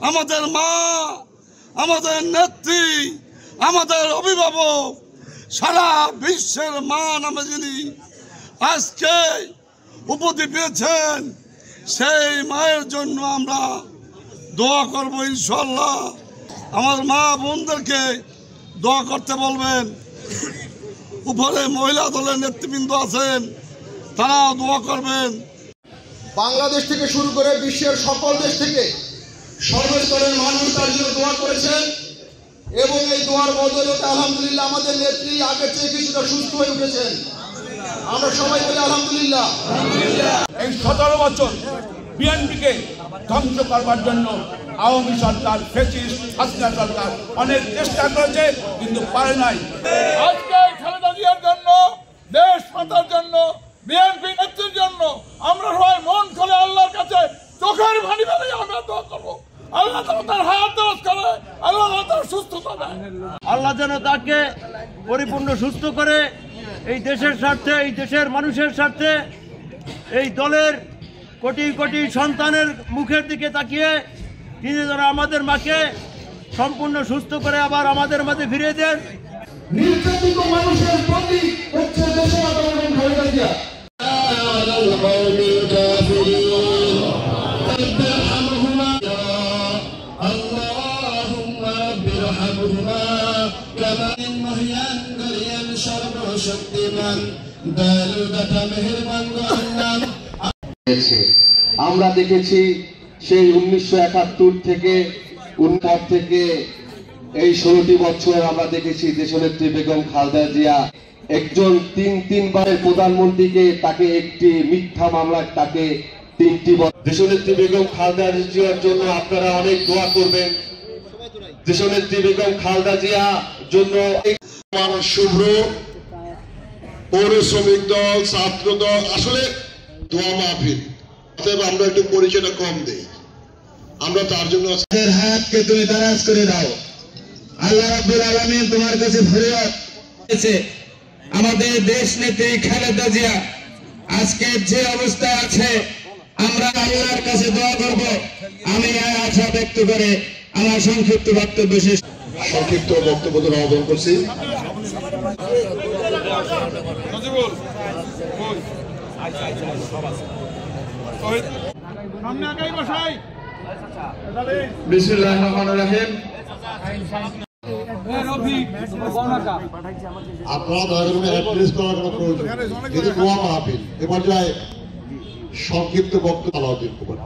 আমাদের মা, আমাদের নেত্রী, আমাদের অভিভাবক, সারা বিশ্বের মা নামে যিনি আজকে উপাধি পেয়েছেন, সেই মায়ের জন্য আমরা দোয়া করব ইনশাআল্লাহ। আমার মা বোনদেরকে দোয়া করতে বলবেন। উপরে মহিলা দলের নেতৃবৃন্দ আছেন, তারাও দোয়া করবেন। বাংলাদেশ থেকে শুরু করে বিশ্বের সকল দেশ থেকে সর্বস্তরের মানুষ তার জন্য দোয়া করেছেন এবং এই দোয়ার বদৌলতে আলহামদুলিল্লাহ আমাদের নেত্রী আগের চেয়ে কিছুটা সুস্থ হয়ে উঠেছেন। আমরা সবাই বলি আলহামদুলিল্লাহ। এই 17 বছর বিএনপিকে ধ্বংস করবার জন্য আওয়ামী সরকার, ফ্যাসিস্ট হাসিনা সরকার অনেক চেষ্টা করেছে, কিন্তু পারে নাই। আজকে খালেদা জিয়ার জন্য, দেশ মাতার জন্য, বিএনপি নেত্রীর জন্য আমরা সবাই মন খুলে আল্লাহর কাছে চোখের পানি ফেলে আমরা দোয়া করবো। আল্লাহ তার হায়াত দরাজ করে, আল্লাহ তার সুস্থতা দেয়। আল্লাহ যেন তাকে পরিপূর্ণ সুস্থ করে এই দেশের স্বার্থে, এই দেশের মানুষের স্বার্থে, এই দলের কোটি কোটি সন্তানের মুখের দিকে তাকিয়ে তিনি যেন আমাদের মাকে সম্পূর্ণ সুস্থ করে আবার আমাদের মাঝে ফিরিয়ে দেন। নির্যাতিত মানুষের প্রতি হচ্ছে দেশের আন্দোলন খালেদা জিয়া। আমরা দেখেছি সেই 1971 থেকে পর থেকে এই 16টি বছর আমরা দেখেছি দেশনেত্রী বেগম খালেদা জিয়া একজন তিনবারের প্রধানমন্ত্রীকে তাকে একটি মিথ্যা মামলায় তাকে 3টি দেশনেত্রী বেগম খালেদা জিয়ার জন্য আপনারা অনেক দোয়া করবেন। দেশনেত্রী বেগম খালেদা জিয়া জন্য শুভ্র পৌর শ্রমিক দল, ছাত্র দল আসলে দোয়া মাহফিল, আমরা একটু পরিচয়টা কম দেই। আমরা তার জন্য হাতকে তুমি দারাজ করে দাও। আল্লাহ রাব্বুল আলামিন তোমার কাছে ফরিয়াদ করেছে। আমাদের দেশ নেত্রী খালেদা জিয়া আজকে যে অবস্থা আছে, আমরা আল্লাহর কাছে দোয়া করব। আমি আশা ব্যক্ত করে আমার সংক্ষিপ্ত বক্তব্য আহ্বান করছি। বিসমিল্লাহির রহমানির রহিম। আপনারা দয়া করে অ্যাড্রেস করার কোনো প্রয়োজন নেই, কিন্তু দোয়া মাহফিল এ পর্যায়ে সংক্ষিপ্ত বক্তব্য আলাউদ্দিন কুমার।